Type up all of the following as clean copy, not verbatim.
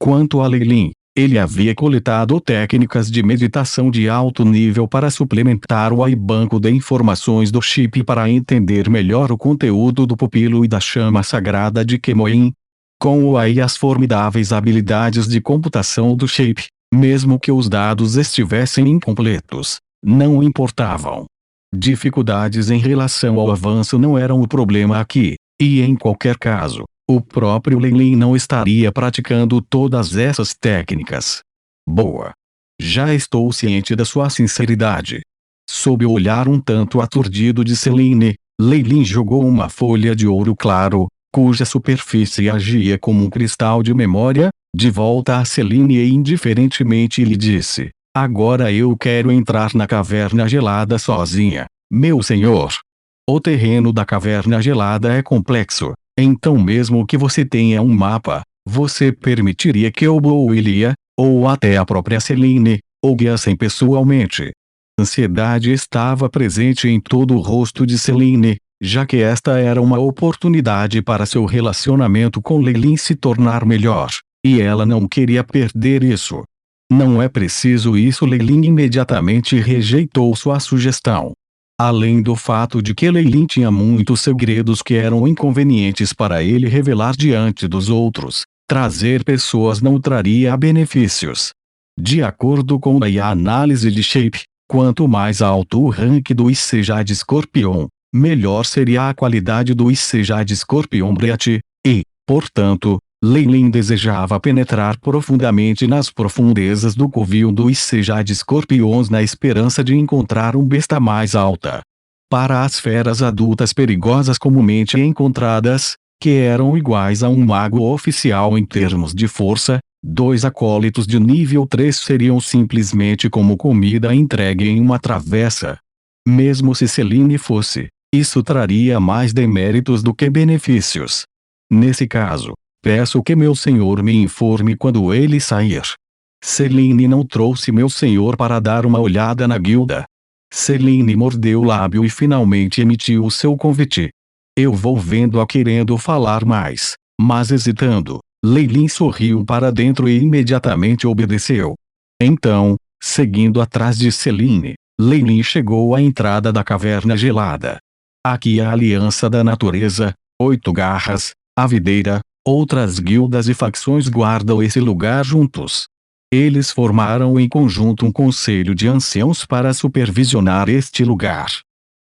Quanto a Leilin, ele havia coletado técnicas de meditação de alto nível para suplementar o banco de informações do chip para entender melhor o conteúdo do pupilo e da chama sagrada de Kemoin. Com o AI e as formidáveis habilidades de computação do chip, mesmo que os dados estivessem incompletos, não importavam. Dificuldades em relação ao avanço não eram o problema aqui, e em qualquer caso, o próprio Leilin não estaria praticando todas essas técnicas. Boa. Já estou ciente da sua sinceridade. Sob o olhar um tanto aturdido de Celine, Leilin jogou uma folha de ouro claro, cuja superfície agia como um cristal de memória, de volta a Celine e indiferentemente lhe disse: agora eu quero entrar na caverna gelada sozinha, meu senhor. O terreno da caverna gelada é complexo, então mesmo que você tenha um mapa, você permitiria que eu ou Ilia, ou até a própria Celine, o guiassem pessoalmente? Ansiedade estava presente em todo o rosto de Celine, já que esta era uma oportunidade para seu relacionamento com Leilin se tornar melhor, e ela não queria perder isso. Não é preciso isso. Leilin imediatamente rejeitou sua sugestão. Além do fato de que Leilin tinha muitos segredos que eram inconvenientes para ele revelar diante dos outros, trazer pessoas não traria benefícios. De acordo com a análise de Shape, quanto mais alto o rank do Issejade Scorpion, melhor seria a qualidade do Issejade Scorpion Breath, e, portanto, Leilin desejava penetrar profundamente nas profundezas do covil do Issejade Scorpions na esperança de encontrar um besta mais alta. Para as feras adultas perigosas comumente encontradas, que eram iguais a um mago oficial em termos de força, 2 acólitos de nível 3 seriam simplesmente como comida entregue em uma travessa. Mesmo se Celine fosse, isso traria mais deméritos do que benefícios. Nesse caso, peço que meu senhor me informe quando ele sair. Celine não trouxe meu senhor para dar uma olhada na guilda. Celine mordeu o lábio e finalmente emitiu o seu convite. Eu vou vendo-a querendo falar mais, mas hesitando. Leilin sorriu para dentro e imediatamente obedeceu. Então, seguindo atrás de Celine, Leilin chegou à entrada da caverna gelada. Aqui a Aliança da Natureza, 8 Garras, a Videira, outras guildas e facções guardam esse lugar juntos. Eles formaram em conjunto um conselho de anciãos para supervisionar este lugar.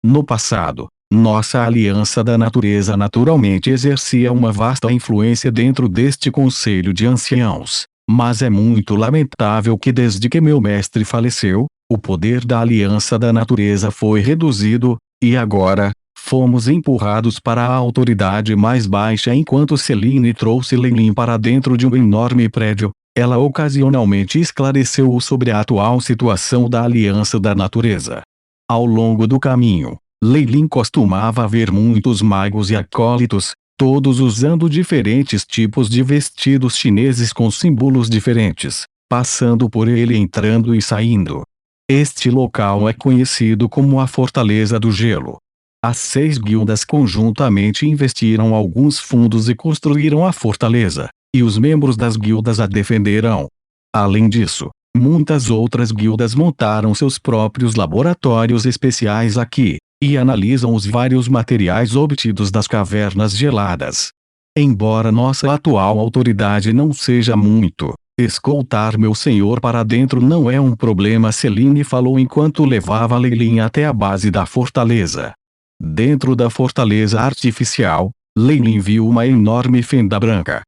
No passado, nossa Aliança da Natureza naturalmente exercia uma vasta influência dentro deste conselho de anciãos, mas é muito lamentável que desde que meu mestre faleceu, o poder da Aliança da Natureza foi reduzido, e agora, fomos empurrados para a autoridade mais baixa. Enquanto Celine trouxe Leilin para dentro de um enorme prédio, ela ocasionalmente esclareceu-o sobre a atual situação da Aliança da Natureza. Ao longo do caminho, Leilin costumava ver muitos magos e acólitos, todos usando diferentes tipos de vestidos chineses com símbolos diferentes, passando por ele entrando e saindo. Este local é conhecido como a Fortaleza do Gelo. As 6 guildas conjuntamente investiram alguns fundos e construíram a fortaleza, e os membros das guildas a defenderão. Além disso, muitas outras guildas montaram seus próprios laboratórios especiais aqui, e analisam os vários materiais obtidos das cavernas geladas. Embora nossa atual autoridade não seja muito, escoltar meu senhor para dentro não é um problema. Celine falou enquanto levava Leilin até a base da fortaleza. Dentro da fortaleza artificial, Leilin viu uma enorme fenda branca.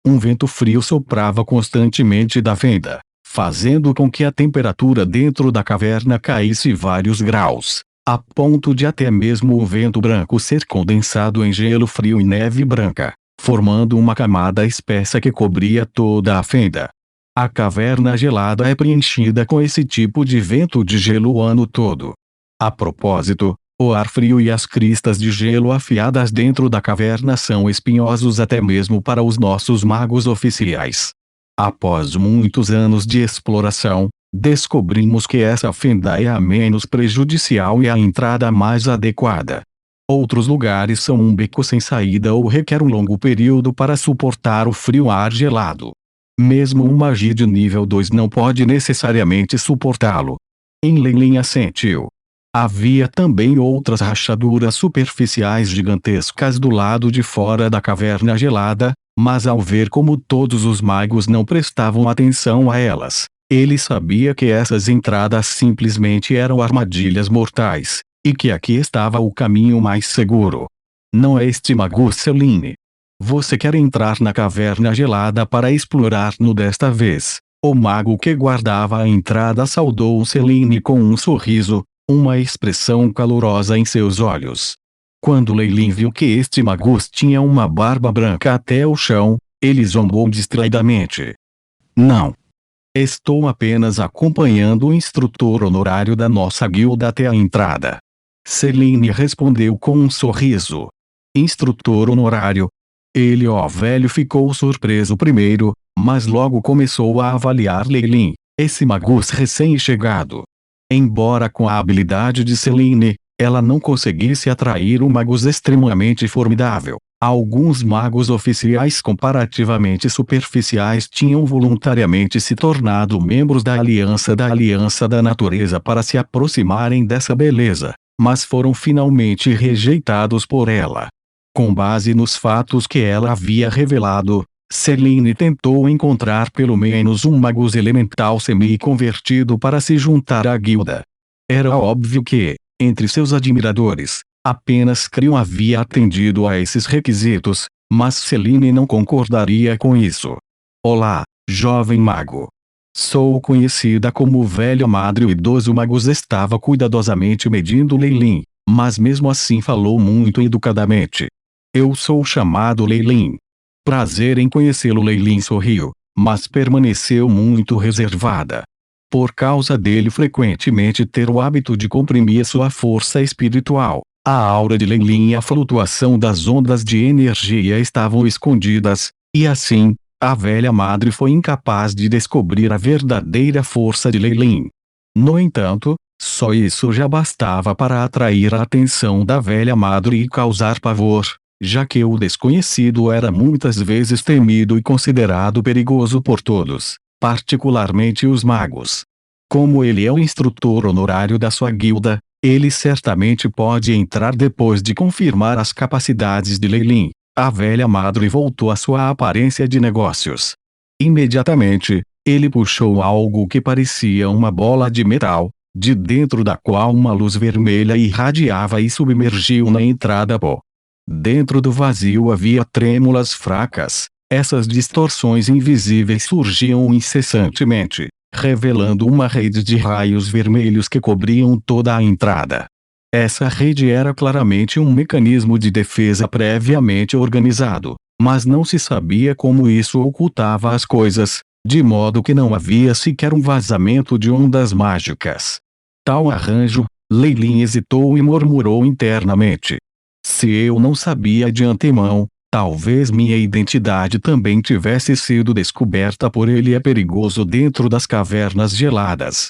Um vento frio soprava constantemente da fenda, fazendo com que a temperatura dentro da caverna caísse vários graus, a ponto de até mesmo o vento branco ser condensado em gelo frio e neve branca, formando uma camada espessa que cobria toda a fenda. A caverna gelada é preenchida com esse tipo de vento de gelo o ano todo. A propósito, o ar frio e as cristas de gelo afiadas dentro da caverna são espinhosos até mesmo para os nossos magos oficiais. Após muitos anos de exploração, descobrimos que essa fenda é a menos prejudicial e a entrada mais adequada. Outros lugares são um beco sem saída ou requer um longo período para suportar o frio ar gelado. Mesmo um magi de nível 2 não pode necessariamente suportá-lo. Leilin assentiu. Havia também outras rachaduras superficiais gigantescas do lado de fora da caverna gelada, mas ao ver como todos os magos não prestavam atenção a elas, ele sabia que essas entradas simplesmente eram armadilhas mortais, e que aqui estava o caminho mais seguro. Não é este mago Selene. Você quer entrar na caverna gelada para explorar-no desta vez? O mago que guardava a entrada saudou Selene com um sorriso, uma expressão calorosa em seus olhos. Quando Leilin viu que este magus tinha uma barba branca até o chão, ele zombou distraidamente. Não. Estou apenas acompanhando o instrutor honorário da nossa guilda até a entrada. Selene respondeu com um sorriso. Instrutor honorário? Ele, ó velho, ficou surpreso primeiro, mas logo começou a avaliar Leilin, esse magus recém-chegado. Embora com a habilidade de Selene, ela não conseguisse atrair um magus extremamente formidável. Alguns magos oficiais comparativamente superficiais tinham voluntariamente se tornado membros da Aliança da Natureza para se aproximarem dessa beleza, mas foram finalmente rejeitados por ela. Com base nos fatos que ela havia revelado, Selene tentou encontrar pelo menos um magus elemental semi-convertido para se juntar à guilda. Era óbvio que, entre seus admiradores, apenas Cryon havia atendido a esses requisitos, mas Selene não concordaria com isso. Olá, jovem mago. Sou conhecida como Velha Madre. O idoso magus estava cuidadosamente medindo Leilin, mas mesmo assim falou muito educadamente. Eu sou chamado Leilin. Prazer em conhecê-lo. Leilin sorriu, mas permaneceu muito reservada. Por causa dele frequentemente ter o hábito de comprimir sua força espiritual, a aura de Leilin e a flutuação das ondas de energia estavam escondidas, e assim, a Velha Madre foi incapaz de descobrir a verdadeira força de Leilin. No entanto, só isso já bastava para atrair a atenção da Velha Madre e causar pavor, já que o desconhecido era muitas vezes temido e considerado perigoso por todos, particularmente os magos. Como ele é o instrutor honorário da sua guilda, ele certamente pode entrar depois de confirmar as capacidades de Leilin. A Velha Madre voltou à sua aparência de negócios. Imediatamente, ele puxou algo que parecia uma bola de metal, de dentro da qual uma luz vermelha irradiava e submergiu na entrada. Dentro do vazio havia trêmulas fracas. Essas distorções invisíveis surgiam incessantemente, revelando uma rede de raios vermelhos que cobriam toda a entrada. Essa rede era claramente um mecanismo de defesa previamente organizado, mas não se sabia como isso ocultava as coisas, de modo que não havia sequer um vazamento de ondas mágicas. Tal arranjo, Leilin hesitou e murmurou internamente. Se eu não sabia de antemão, talvez minha identidade também tivesse sido descoberta por ele. É perigoso dentro das cavernas geladas.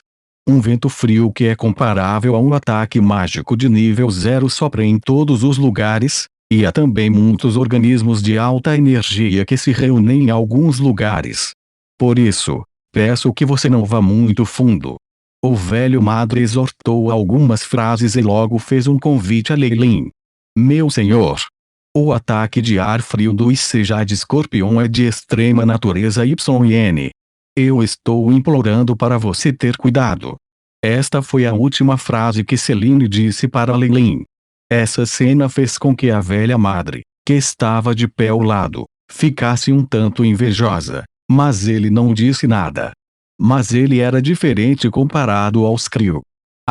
Um vento frio que é comparável a um ataque mágico de nível 0 sopra em todos os lugares, e há também muitos organismos de alta energia que se reúnem em alguns lugares. Por isso, peço que você não vá muito fundo. O Velho Madre exortou algumas frases e logo fez um convite a Leilin. Meu senhor, o ataque de ar frio do Icejade Escorpião é de extrema natureza YN. Eu estou implorando para você ter cuidado. Esta foi a última frase que Selene disse para Leilin. Essa cena fez com que a Velha Madre, que estava de pé ao lado, ficasse um tanto invejosa, mas ele não disse nada. Mas ele era diferente comparado aos Cryo.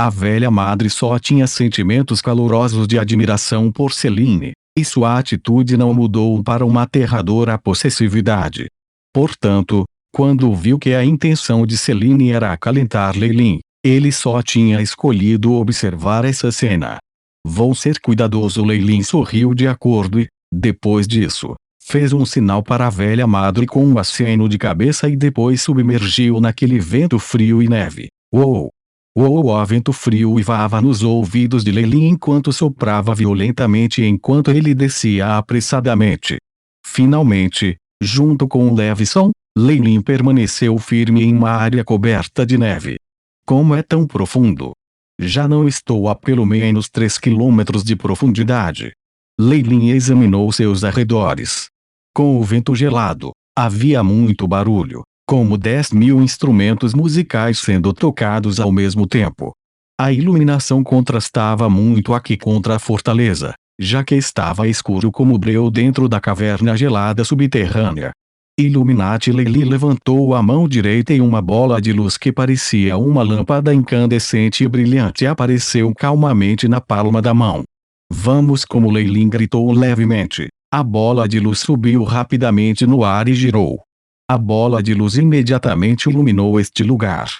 A Velha Madre só tinha sentimentos calorosos de admiração por Selene, e sua atitude não mudou para uma aterradora possessividade. Portanto, quando viu que a intenção de Selene era acalentar Leilin, ele só tinha escolhido observar essa cena. Vou ser cuidadoso. Leilin sorriu de acordo e, depois disso, fez um sinal para a Velha Madre com um aceno de cabeça e depois submergiu naquele vento frio e neve. Uou! O vento frio uivava nos ouvidos de Leilin enquanto soprava violentamente enquanto ele descia apressadamente. Finalmente, junto com um leve som, Lei Lin permaneceu firme em uma área coberta de neve. Como é tão profundo? Já não estou a pelo menos 3 quilômetros de profundidade. Lei Lin examinou seus arredores. Com o vento gelado, havia muito barulho, como 10.000 instrumentos musicais sendo tocados ao mesmo tempo. A iluminação contrastava muito aqui contra a fortaleza, já que estava escuro como breu dentro da caverna gelada subterrânea. Illuminati. Lei Lin levantou a mão direita e uma bola de luz que parecia uma lâmpada incandescente e brilhante apareceu calmamente na palma da mão. Vamos, como Lei Lin gritou levemente. A bola de luz subiu rapidamente no ar e girou. A bola de luz imediatamente iluminou este lugar.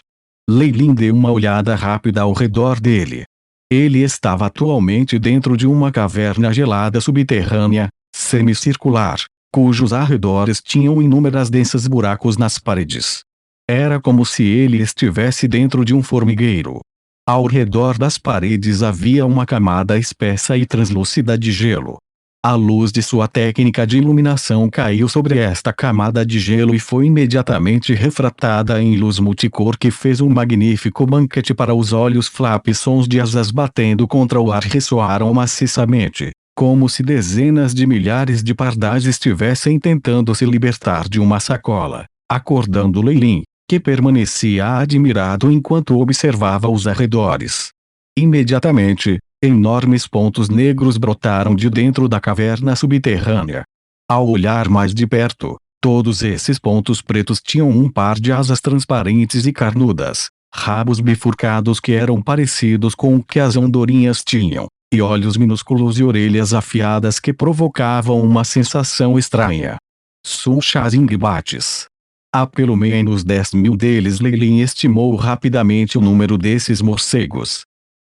Lei Lin deu uma olhada rápida ao redor dele. Ele estava atualmente dentro de uma caverna gelada subterrânea, semicircular, cujos arredores tinham inúmeros densos buracos nas paredes. Era como se ele estivesse dentro de um formigueiro. Ao redor das paredes havia uma camada espessa e translúcida de gelo. A luz de sua técnica de iluminação caiu sobre esta camada de gelo e foi imediatamente refratada em luz multicor que fez um magnífico banquete para os olhos. Sons de asas batendo contra o ar ressoaram maciçamente, como se dezenas de milhares de pardais estivessem tentando se libertar de uma sacola, acordando Lei Lin, que permanecia admirado enquanto observava os arredores. Imediatamente, enormes pontos negros brotaram de dentro da caverna subterrânea. Ao olhar mais de perto, todos esses pontos pretos tinham um par de asas transparentes e carnudas, rabos bifurcados que eram parecidos com o que as andorinhas tinham, e olhos minúsculos e orelhas afiadas que provocavam uma sensação estranha. Sunshazingbates. Há pelo menos 10.000 deles. Lei Lin estimou rapidamente o número desses morcegos.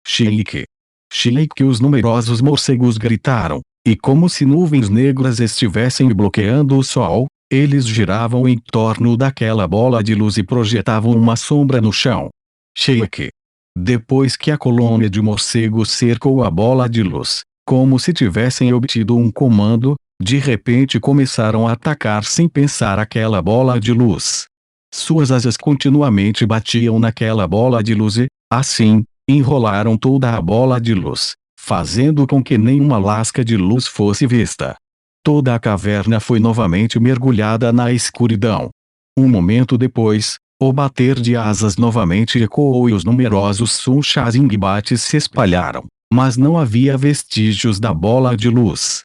Chique! Chique! Os numerosos morcegos gritaram, e como se nuvens negras estivessem bloqueando o sol, eles giravam em torno daquela bola de luz e projetavam uma sombra no chão. Chique! Depois que a colônia de morcegos cercou a bola de luz, como se tivessem obtido um comando, de repente começaram a atacar sem pensar aquela bola de luz. Suas asas continuamente batiam naquela bola de luz e, assim, enrolaram toda a bola de luz, fazendo com que nenhuma lasca de luz fosse vista. Toda a caverna foi novamente mergulhada na escuridão. Um momento depois, o bater de asas novamente ecoou e os numerosos sunshazingbates se espalharam, mas não havia vestígios da bola de luz.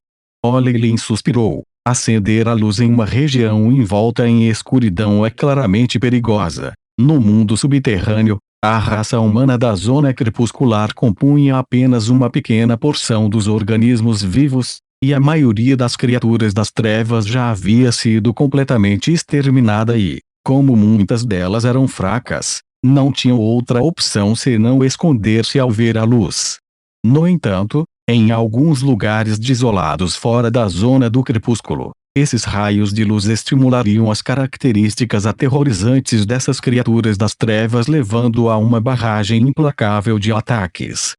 Lei Lin suspirou. Acender a luz em uma região envolta em escuridão é claramente perigosa. No mundo subterrâneo, a raça humana da zona crepuscular compunha apenas uma pequena porção dos organismos vivos, e a maioria das criaturas das trevas já havia sido completamente exterminada e, como muitas delas eram fracas, não tinham outra opção senão esconder-se ao ver a luz. No entanto, em alguns lugares desolados fora da zona do crepúsculo, esses raios de luz estimulariam as características aterrorizantes dessas criaturas das trevas, levando a uma barragem implacável de ataques.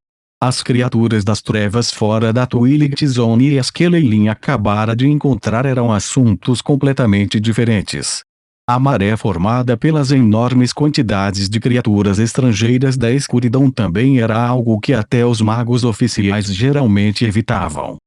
As criaturas das trevas fora da Twilight Zone e as que Lei Lin acabara de encontrar eram assuntos completamente diferentes. A maré formada pelas enormes quantidades de criaturas estrangeiras da escuridão também era algo que até os magos oficiais geralmente evitavam.